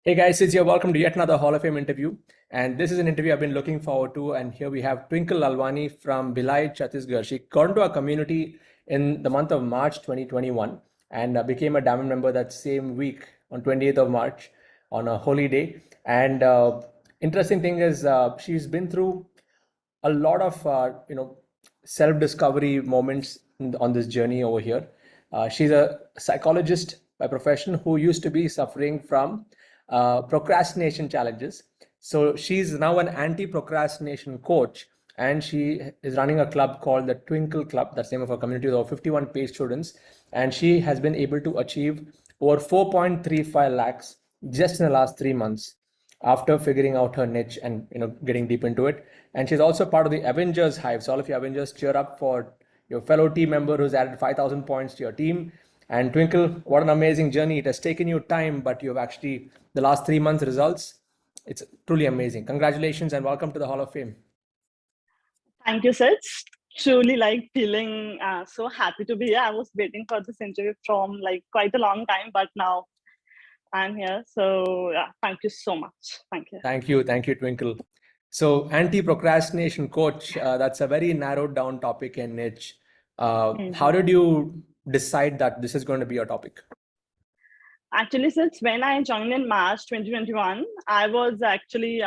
Hey guys, it's here. Welcome to yet another Hall of Fame interview. And this is an interview I've been looking forward to. And here we have Twinkle Lalwani from ILH Chhattisgarh. She got into our community in the month of March 2021 and became a diamond member that same week on 28th of March on a holy day. And interesting thing is she's been through a lot of self-discovery moments on this journey over here. She's a psychologist by profession who used to be suffering from procrastination challenges. So she's now an anti-procrastination coach, and she is running a club called the Twinkle Club. That's the name of her community with over 51 paid students, and she has been able to achieve over 4.35 lakhs just in the last 3 months after figuring out her niche and getting deep into it. And she's also part of the Avengers Hive. So all of you Avengers, cheer up for your fellow team member who's added 5,000 points to your team. And Twinkle, what an amazing journey. It has taken you time, but you've actually, the last 3 months results, it's truly amazing. Congratulations and welcome to the Hall of Fame. Thank you, sir. It's truly feeling so happy to be here. I was waiting for this interview from quite a long time, but now I'm here. So yeah, thank you so much. Thank you. Thank you, Twinkle. So anti-procrastination coach, that's a very narrowed down topic and niche. How did you decide that this is going to be your topic? Actually, since when I joined in March 2021, I was actually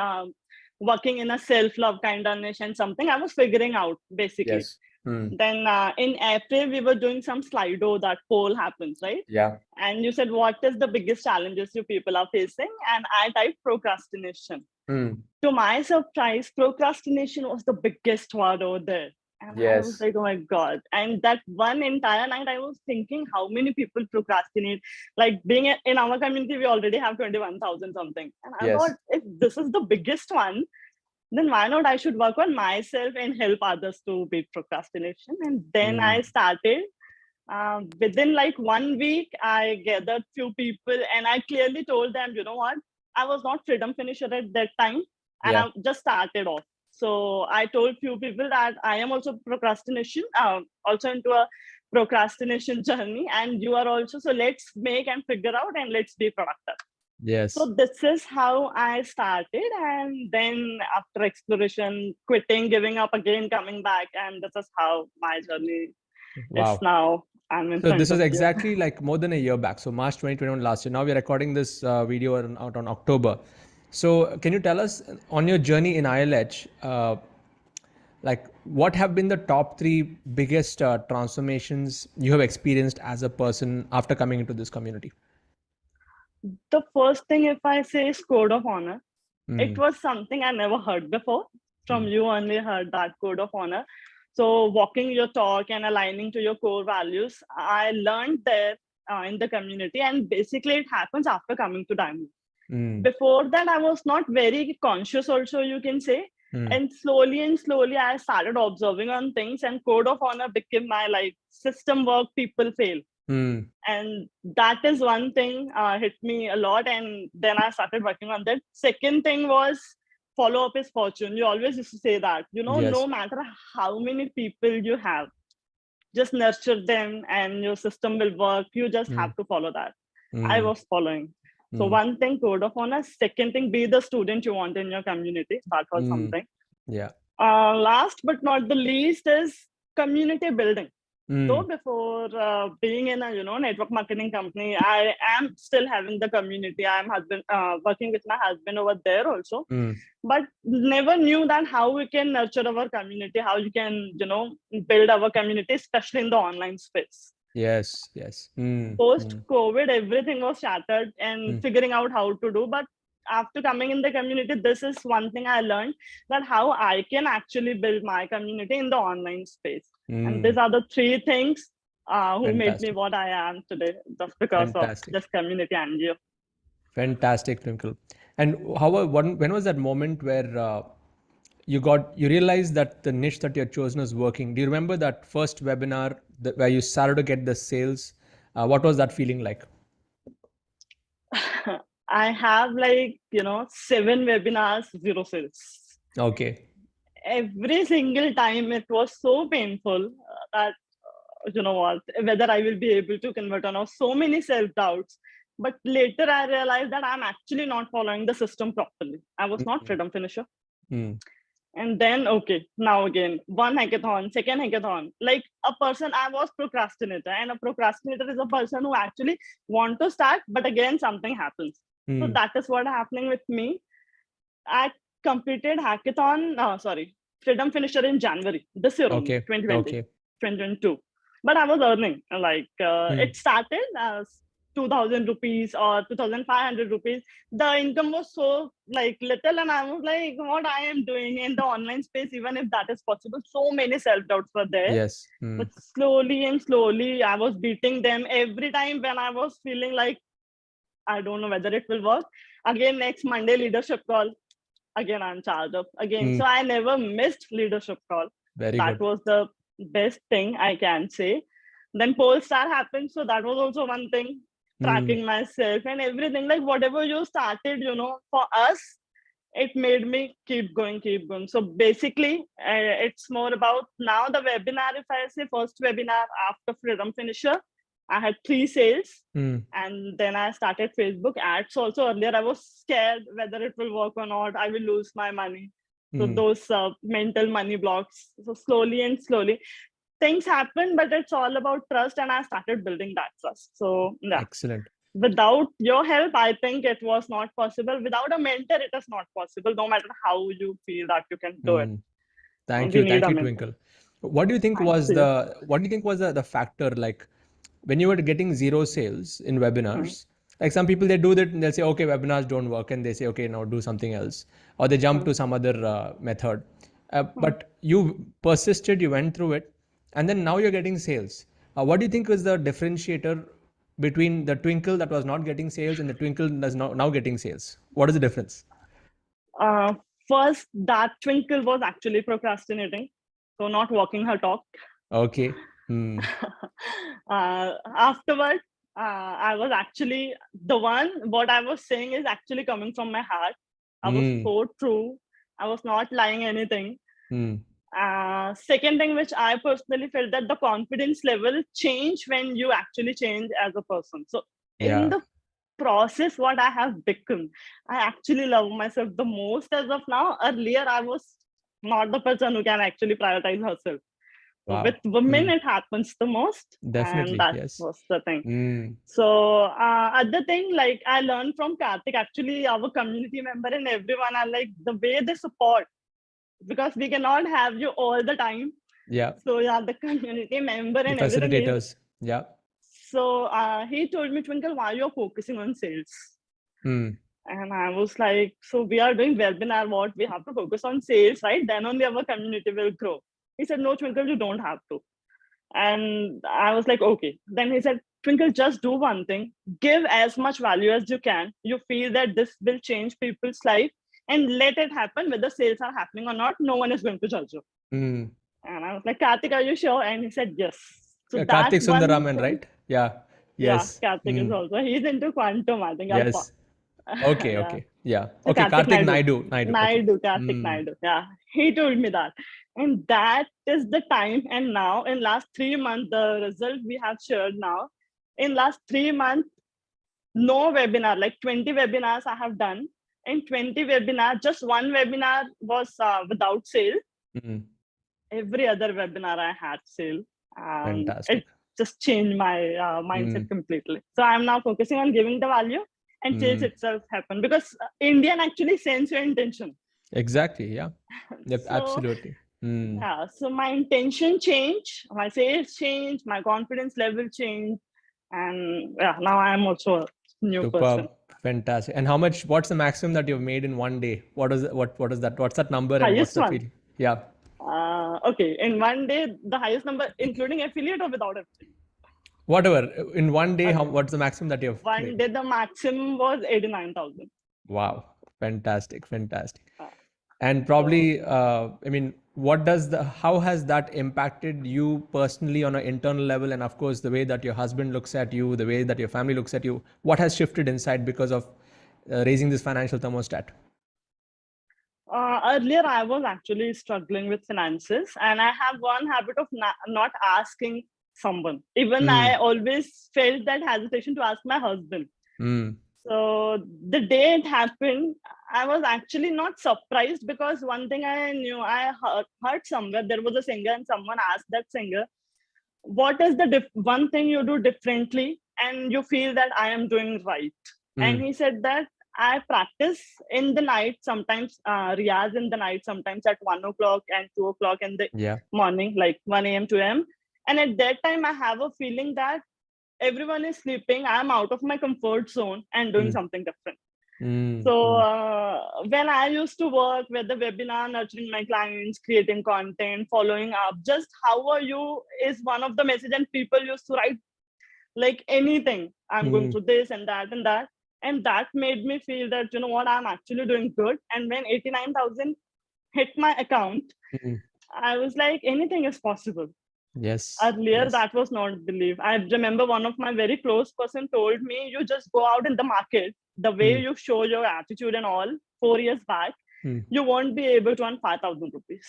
working in a self-love kind of niche and something I was figuring out basically. Yes. Then in April, we were doing some Slido, that poll happens, right? Yeah. And you said, what is the biggest challenges you people are facing? And I typed procrastination. To my surprise, procrastination was the biggest word over there. And I was like, oh my God. And that one entire night, I was thinking how many people procrastinate. Like being in our community, we already have 21,000 something. And I thought, if this is the biggest one, then why not I should work on myself and help others to beat procrastination. And then I started. Within 1 week, I gathered few people and I clearly told them, you know what, I was not freedom finisher at that time. And I just started off. So I told few people that I am also also into a procrastination journey, and you are also. So let's make and figure out and let's be productive. Yes. So this is how I started. And then after exploration, quitting, giving up again, coming back. And this is how my journey is now. So this is exactly more than a year back. So March 2021 last year. Now we're recording this video out on October. So can you tell us on your journey in ILH, what have been the top 3 biggest transformations you have experienced as a person after coming into this community? The first thing, if I say, is code of honor. It was something I never heard before. From you only heard that code of honor. So walking your talk and aligning to your core values, I learned there in the community. And basically it happens after coming to Diamond. Before that, I was not very conscious also, you can say. And slowly I started observing on things, and code of honor became my system work people fail. And that is one thing hit me a lot. And then I started working on that. Second thing was follow up is fortune. You always used to say that, no matter how many people you have, just nurture them and your system will work. You just have to follow that. I was following. So one thing, code of honor. Second thing, be the student you want in your community. That was something. Yeah. Last but not the least is community building. So before being in a network marketing company, I am still having the community. I'm working with my husband over there also, but never knew that how we can nurture our community, how you can build our community, especially in the online space. Yes. Post COVID, everything was shattered and figuring out how to do. But after coming in the community, this is one thing I learned, that how I can actually build my community in the online space. And these are the 3 things who made me what I am today, just because of this community and you. Fantastic, Twinkle. And when was that moment where you realized that the niche that you had chosen is working? Do you remember that first webinar where you started to get the sales? What was that feeling like? I have 7 webinars, 0 sales. Okay. Every single time it was so painful that, whether I will be able to convert or not. So many self-doubts. But later I realized that I'm actually not following the system properly. I was not freedom finisher. And then, okay, now again, one hackathon, second hackathon, like a person, I was procrastinator, and a procrastinator is a person who actually want to start, but again, something happens. So that is what happening with me. I completed freedom finisher in January, this year only, 2020, 2022. But I was earning, like it started as 2000 rupees or 2500 rupees. The income was so like little, and I was like, what I am doing in the online space, even if that is possible. So many self-doubts were there. Yes. But slowly and slowly, I was beating them every time when I was feeling like, I don't know whether it will work. Again, next Monday, leadership call. Again, I'm charged up again. So I never missed leadership call. That was the best thing I can say. Then Polestar happened. So that was also one thing, tracking myself and everything. Like whatever you started, for us, it made me keep going. So basically, it's more about now the webinar. If I say first webinar after Freedom Finisher, I had 3 sales, and then I started Facebook ads. Also earlier, I was scared whether it will work or not. I will lose my money. So those mental money blocks. So slowly, things happen, but it's all about trust, and I started building that trust. So yeah. Excellent. Without your help, I think it was not possible. Without a mentor, it is not possible, no matter how you feel that you can do it. Thank you, Twinkle. What do you think was the factor, like when you were getting 0 sales in webinars? Like some people, they do that and they'll say, okay, webinars don't work, and they say, okay, now do something else, or they jump to some other method. But you persisted, you went through it, and then now you're getting sales. What do you think was the differentiator between the Twinkle that was not getting sales and the Twinkle that's now getting sales? What is the difference? First, that Twinkle was actually procrastinating, so not walking her talk. Okay. Afterward, I was actually the one. What I was saying is actually coming from my heart. I was so true. I was not lying anything. Second thing, which I personally felt, that the confidence level change when you actually change as a person. So in the process, what I have become, I actually love myself the most as of now. Earlier, I was not the person who can actually prioritize herself. Wow. With women, it happens the most. Definitely, and that was the thing. So other thing, like I learned from Karthik, actually our community member and everyone are like the way they support, because we cannot have you all the time. Yeah. So yeah, the community member and the facilitators. Yeah. So he told me, Twinkle, why you're focusing on sales? And I was like, so we are doing webinar, what we have to focus on sales, right? Then only our community will grow. He said, no, Twinkle, you don't have to. And I was like, okay. Then he said, Twinkle, just do one thing. Give as much value as you can. You feel that this will change people's life, and let it happen. Whether sales are happening or not, no one is going to judge you. And I was like, Karthik, are you sure? And he said, yes. So Karthik Sundaraman, right? Yeah. Yes. Yeah, Karthik is also. He's into quantum, I think. Yes. Okay. Yeah. Okay. Yeah. So Okay. Karthik Naidu. Karthik Naidu. Yeah. He told me that. And that is the time. And now, in last 3 months, the result we have shared now, in last 3 months, no webinar, like 20 webinars I have done. In 20 webinars, just one webinar was without sale. Every other webinar I had sale. Fantastic. It just changed my mindset completely. So I'm now focusing on giving the value, and sales itself happen, because Indian actually sends your intention. Exactly. Yeah. Yep, So, absolutely. Yeah. So my intention changed, my sales changed, my confidence level changed, and yeah, now I'm also a new person. Fantastic. And what's the maximum that you've made in one day? What is that? What's that number? And Highest what's the one. feeling? Yeah. Okay. In one day, the highest number, including affiliate or without affiliate? Whatever. In one day, what's the maximum that you've One made? day, the maximum was 89,000. Wow. Fantastic. And probably, how has that impacted you personally on an internal level? And of course, the way that your husband looks at you, the way that your family looks at you, what has shifted inside because of raising this financial thermostat? Earlier, I was actually struggling with finances, and I have one habit of not asking someone. Even I always felt that hesitation to ask my husband. So the day it happened, I was actually not surprised, because one thing I knew, I heard somewhere there was a singer and someone asked that singer, what is the one thing you do differently and you feel that I am doing right? And he said that I practice in the night, sometimes riyaz in the night, sometimes at 1 o'clock and 2 o'clock in the morning, like 1 a.m. 2 a.m. And at that time, I have a feeling that everyone is sleeping. I'm out of my comfort zone and doing something different. So when I used to work with the webinar, nurturing my clients, creating content, following up, just how are you is one of the message, and people used to write like anything. I'm going through this and that and that. And that made me feel that, you know what, I'm actually doing good. And when 89,000 hit my account, I was like, anything is possible. Yes. Earlier, that was not believed. I remember one of my very close person told me, you just go out in the market, the way you show your attitude and all, 4 years back, you won't be able to earn 5,000 rupees.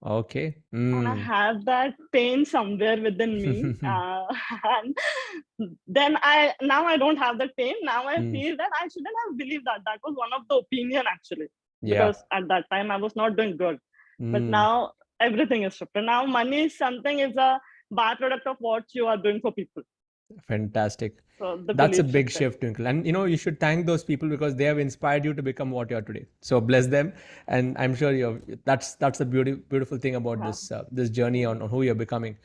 Okay. And I have that pain somewhere within me. And then now I don't have that pain. Now I feel that I shouldn't have believed that. That was one of the opinion actually. Because at that time I was not doing good. But now everything is shifted. Now money is something, is a byproduct of what you are doing for people. Fantastic. So that's a big shift, Twinkle. And you should thank those people, because they have inspired you to become what you are today. So bless them. And I'm sure that's the beautiful thing about this journey on who you're becoming.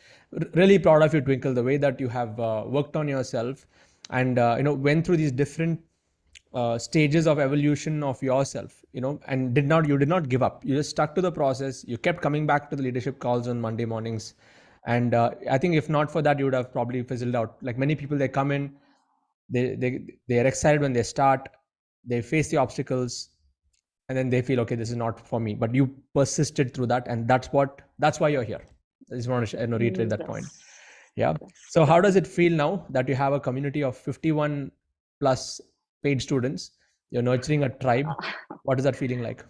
Really proud of you, Twinkle, the way that you have worked on yourself and went through these different stages of evolution of yourself, and you did not give up. You just stuck to the process. You kept coming back to the leadership calls on Monday mornings. And I think if not for that, you would have probably fizzled out. Like many people, they come in, they're excited when they start, they face the obstacles, and then they feel, okay, this is not for me. But you persisted through that, and that's why you're here. I just want to reiterate that point. Yeah. So how does it feel now that you have a community of 51 plus paid students? You're nurturing a tribe. What is that feeling like?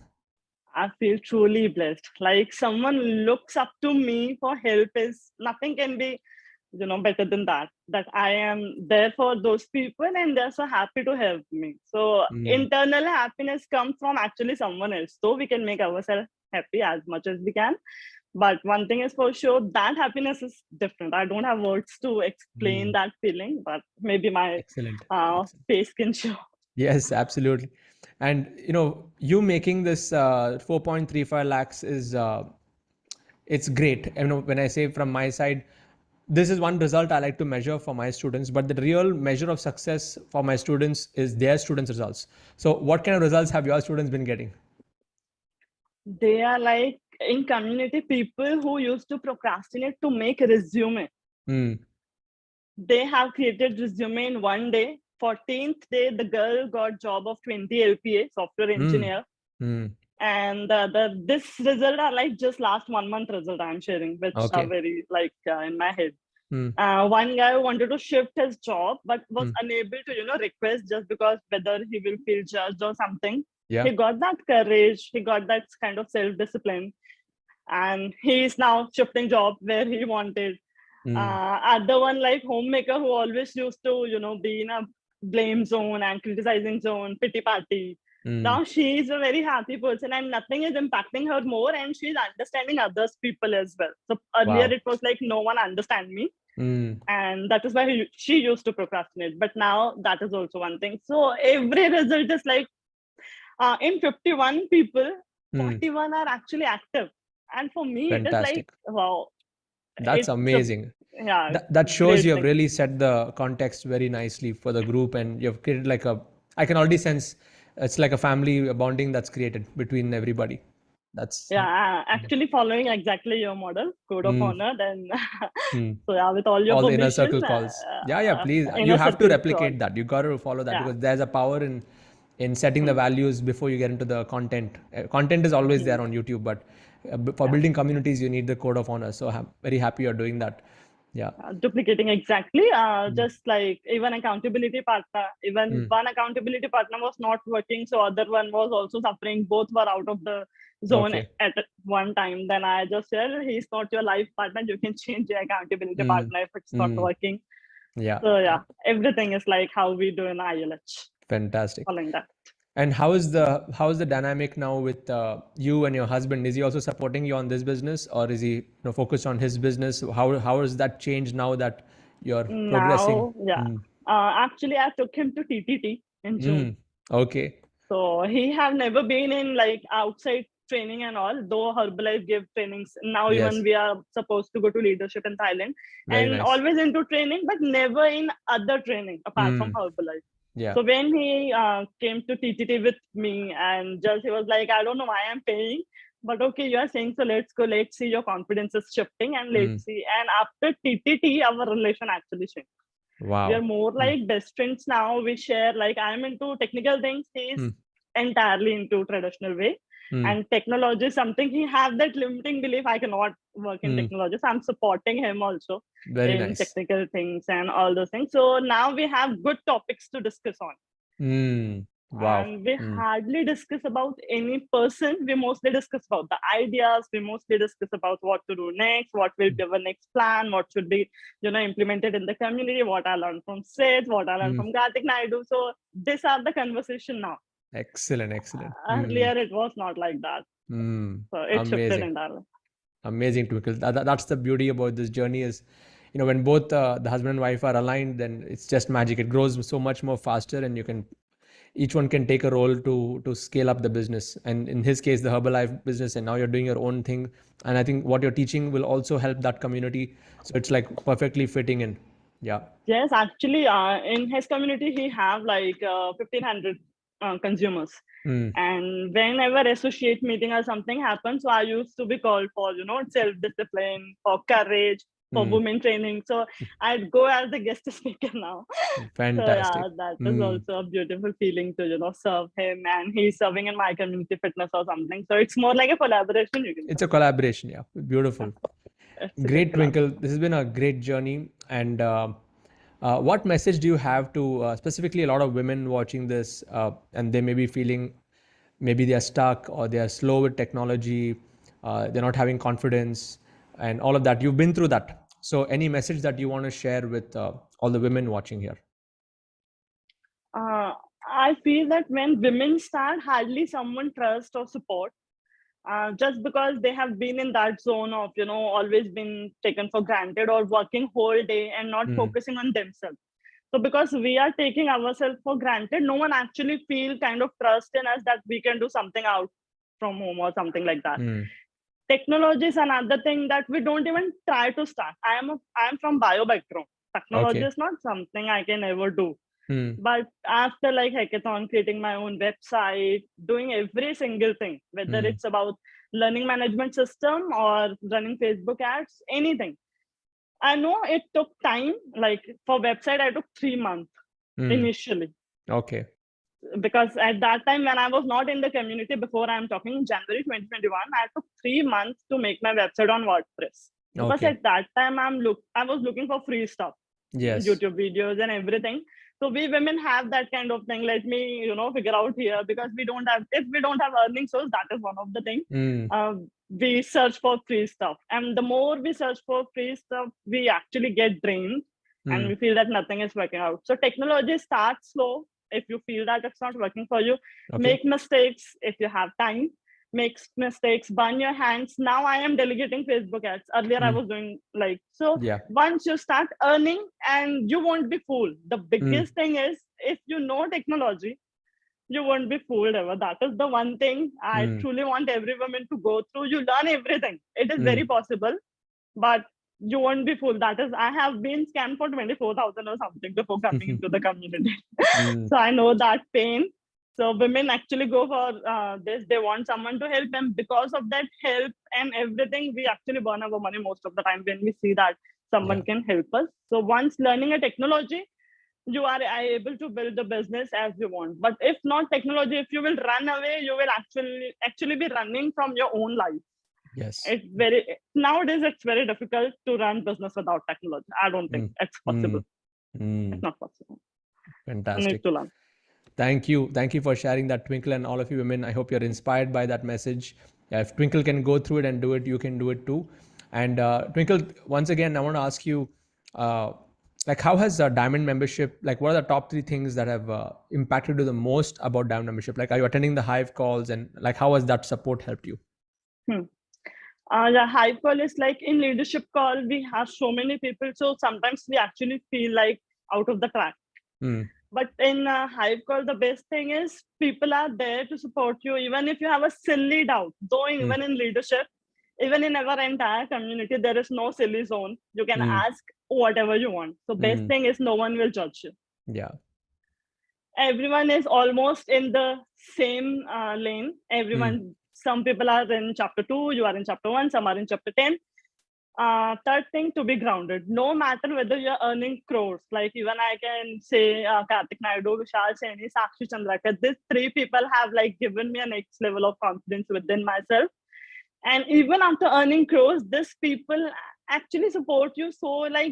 I feel truly blessed. Like someone looks up to me for help, is nothing can be, better than that. That I am there for those people and they're so happy to help me. So internal happiness comes from actually someone else. So we can make ourselves happy as much as we can. But one thing is for sure, that happiness is different. I don't have words to explain that feeling, but maybe my face can show. Yes, absolutely. And you making this 4.35 lakhs is it's great. When I say from my side, this is one result I like to measure for my students, but the real measure of success for my students is their students' results. So what kind of results have your students been getting? They are like in community people who used to procrastinate to make a resume. They have created resume in one day. 14th day, the girl got job of 20 LPA, software engineer. And this result are like just last 1 month result I'm sharing, which are very in my head. One guy wanted to shift his job, but was unable to, request, just because whether he will feel judged or something. He got that courage, he got that kind of self-discipline, and he is now shifting job where he wanted. Other one like homemaker who always used to, be in a blame zone and criticizing zone, pity party. Now she is a very happy person and nothing is impacting her more, and she's understanding others people as well. So earlier it was like no one understand me. And that is why she used to procrastinate. But now that is also one thing. So every result is like in 51 people, 41 are actually active. And for me, fantastic. It is like, wow. That's amazing. That shows you have really set the context very nicely for the group, and you've created I can already sense it's like a family bonding that's created between everybody. That's actually following exactly your model, code of honor. Then so with all your the inner circle calls. Please, you have to replicate that. You got to follow that because there's a power in setting the values before you get into the content. Content is always there on YouTube, but for building communities, you need the code of honor. So I'm very happy you're doing that. Duplicating exactly. Just like even accountability partner, even one accountability partner was not working, so other one was also suffering. Both were out of the zone at one time. Then I just said, he's not your life partner, you can change your accountability partner if it's not working. Yeah. So yeah, everything is like how we do in ILH, Fantastic. following that. And how is the dynamic now with you and your husband? Is he also supporting you on this business, or is he, focused on his business? How has that changed now that you're progressing? Now, yeah. Actually, I took him to TTT in June. Okay. So he have never been in like outside training and all, though Herbalife give trainings. Now Yes. even we are supposed to go to leadership in Thailand Very and nice. always into training, but never in other training apart from Herbalife. Yeah. So when he came to TTT with me and just he was like, I don't know why I'm paying, but okay, you are saying so. Let's go. Let's see. Your confidence is shifting, and let's see. And after TTT, our relation actually changed. We are Wow. more like best friends now. We share like I'm into technical things. He's entirely into traditional way. And technology is something he have that limiting belief I cannot work in technology. So I'm supporting him also Very in nice. technical things and all those things. So now we have good topics to discuss on. Wow. And we hardly discuss about any person. We mostly discuss about the ideas. We mostly discuss about what to do next, what will be our next plan, what should be, implemented in the community, what I learned from Seth, what I learned from Karthik Naidu. So these are the conversation now. Excellent. Earlier, it was not like that. So it shifted Amazing. entirely. Amazing, Twinkle. That's the beauty about this journey is, when both the husband and wife are aligned, then it's just magic. It grows so much more faster, and each one can take a role to scale up the business. And in his case, the Herbalife business, and now you're doing your own thing. And I think what you're teaching will also help that community. So it's like perfectly fitting in. Yeah. Yes, actually, in his community, he have like 1,500 consumers. And whenever associate meeting or something happens, so I used to be called for, self-discipline, for courage, for women training. So I'd go as the guest speaker now. Fantastic. So yeah, that is also a beautiful feeling to, serve him, and he's serving in my community fitness or something. So it's more like a collaboration. It's a collaboration. Yeah. Beautiful. Great, Twinkle. This has been a great journey. And what message do you have to specifically a lot of women watching this, and they may be feeling maybe they are stuck or they are slow with technology, they're not having confidence and all of that. You've been through that. So any message that you want to share with all the women watching here? I feel that when women start, hardly someone trusts or support. Just because they have been in that zone of always been taken for granted or working whole day and not focusing on themselves. So because we are taking ourselves for granted, no one actually feel kind of trust in us that we can do something out from home or something like that. Technology is another thing that we don't even try to start. I am from bio background. Technology is not something I can ever do. But after like hackathon, creating my own website, doing every single thing, whether it's about learning management system or running Facebook ads, anything. I know it took time. Like for website, I took 3 months initially. Okay. Because at that time when I was not in the community, before I'm talking January 2021, I took 3 months to make my website on WordPress. Because at that time I was looking for free stuff. Yes. YouTube videos and everything. So we women have that kind of thing. Let me, figure out here, because if we don't have earning source, that is one of the things. We search for free stuff. And the more we search for free stuff, we actually get drained and we feel that nothing is working out. So technology starts slow. If you feel that it's not working for you, make mistakes if you have time. Make mistakes, burn your hands. Now I am delegating Facebook ads. Earlier I was doing once you start earning, and you won't be fooled. The biggest thing is, if you know technology, you won't be fooled ever. That is the one thing I truly want every woman to go through. You learn everything. It is very possible, but you won't be fooled. That is, I have been scammed for 24,000 or something before coming into the community. So I know that pain. So women actually go for this. They want someone to help them. Because of that help and everything, we actually burn our money most of the time when we see that someone can help us. So once learning a technology, you are able to build the business as you want. But if not technology, if you will run away, you will actually be running from your own life. Yes. Nowadays it's very difficult to run business without technology. I don't think it's possible. It's not possible. Fantastic. You need to learn. Thank you for sharing that, Twinkle, and all of you women. I hope you're inspired by that message. If Twinkle can go through it and do it, you can do it too. And Twinkle, once again, I want to ask you, like how has Diamond membership, like what are the top 3 things that have impacted you the most about Diamond membership? Like, are you attending the Hive calls, and like how has that support helped you? The Hive call is like in leadership call, we have so many people. So sometimes we actually feel like out of the track. But in Hive call, the best thing is people are there to support you, even if you have a silly doubt. Though even in leadership, even in our entire community, there is no silly zone. You can ask whatever you want. So best thing is no one will judge you. Yeah. Everyone is almost in the same lane. Everyone, some people are in chapter 2, you are in chapter 1, some are in chapter 10. Third thing, to be grounded. No matter whether you're earning crores, like even I can say Karthik Naidu, Vishal Saini, Sakshi Chandrakar, these 3 people have like given me a next level of confidence within myself. And even after earning crores, these people actually support you. So like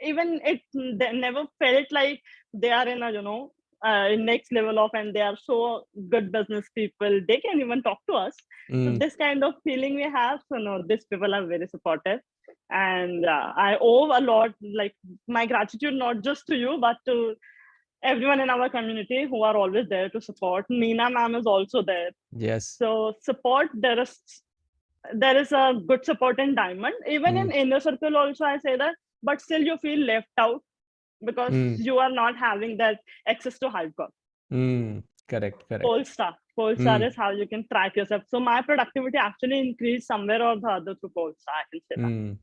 even they never felt like they are in a next level of, and they are so good business people, they can even talk to us. So this kind of feeling we have. So no, these people are very supportive, and I owe a lot, like my gratitude not just to you but to everyone in our community who are always there to support. Nina ma'am is also there. Yes. So support, there is a good support in Diamond. Even in inner circle also, I say that, but still you feel left out because you are not having that access to Hive call. Correct. Polestar is how you can track yourself. So my productivity actually increased somewhere or the other through Polestar, I can say that.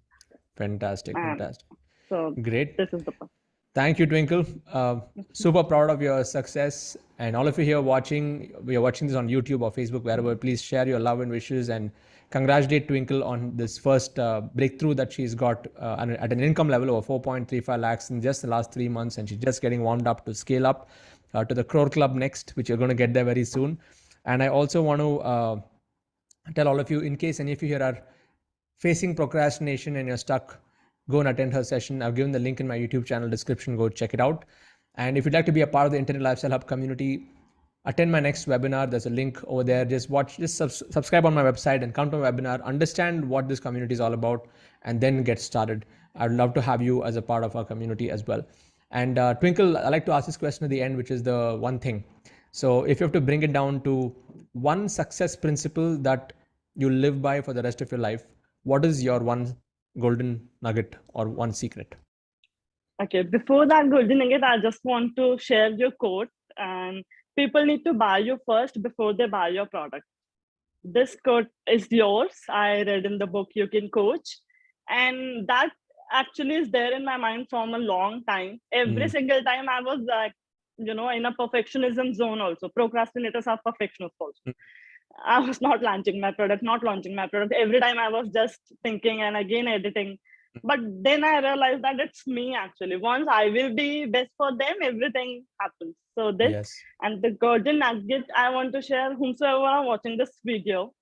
Fantastic. So Great. this is the point. Thank you, Twinkle. Super proud of your success. And all of you here watching, we are watching this on YouTube or Facebook, wherever, please share your love and wishes and congratulate Twinkle on this first breakthrough that she's got at an income level of 4.35 lakhs in just the last 3 months. And she's just getting warmed up to scale up to the Crore Club next, which you're going to get there very soon. And I also want to tell all of you, in case any of you here are facing procrastination and you're stuck, go and attend her session. I've given the link in my YouTube channel description. Go check it out. And if you'd like to be a part of the Internet Lifestyle Hub community, attend my next webinar. There's a link over there. Just subscribe on my website and come to my webinar, understand what this community is all about, and then get started. I'd love to have you as a part of our community as well. And Twinkle, I like to ask this question at the end, which is the one thing. So if you have to bring it down to one success principle that you live by for the rest of your life, what is your one golden nugget or one secret? Okay, before that golden nugget, I just want to share your quote. And people need to buy you first before they buy your product. This quote is yours. I read in the book You Can Coach. And that actually is there in my mind from a long time. Every single time I was in a perfectionism zone also. Procrastinators are perfectionists also. I was not launching my product. Every time I was just thinking and again editing. But then I realized that it's me actually. Once I will be best for them, everything happens. So this and the golden nugget I want to share, whomsoever are watching this video,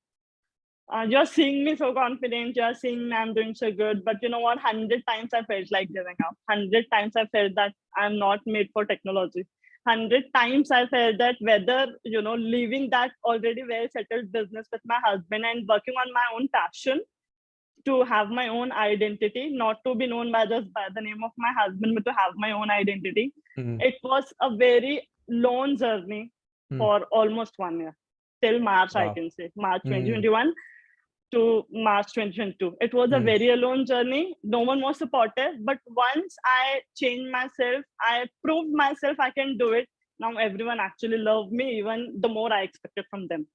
you're seeing me so confident, you're seeing me I'm doing so good. But you know what? 100 times I felt like giving up. 100 times I felt that I'm not made for technology. 100 times I felt that whether, leaving that already well settled business with my husband and working on my own passion to have my own identity, not to be known by the name of my husband, but to have my own identity. It was a very long journey for almost 1 year, till March, I can say, March 2021 to March 2022. It was a very alone journey. No one was supportive. But once I changed myself, I proved myself I can do it. Now everyone actually loved me, even the more I expected from them.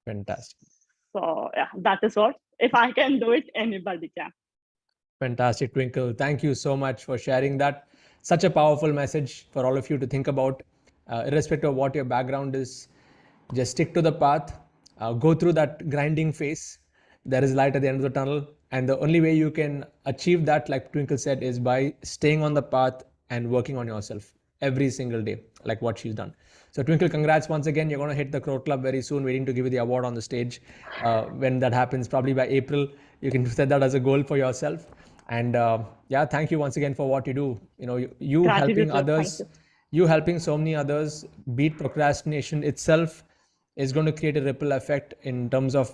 Fantastic. So yeah, that is what. If I can do it, anybody can. Fantastic, Twinkle. Thank you so much for sharing that. Such a powerful message for all of you to think about. Irrespective of what your background is, just stick to the path. Go through that grinding phase. There is light at the end of the tunnel. And the only way you can achieve that, like Twinkle said, is by staying on the path and working on yourself every single day, like what she's done. So Twinkle, congrats once again. You're going to hit the Crore Club very soon, waiting to give you the award on the stage. When that happens, probably by April, you can set that as a goal for yourself. And yeah, thank you once again for what you do. You helping others, you helping so many others beat procrastination itself is going to create a ripple effect in terms of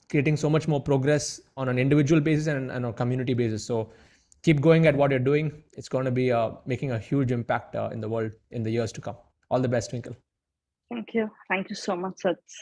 creating so much more progress on an individual basis and on a community basis. So keep going at what you're doing. It's going to be making a huge impact in the world in the years to come. All the best, Twinkle. Thank you. Thank you so much, Sats.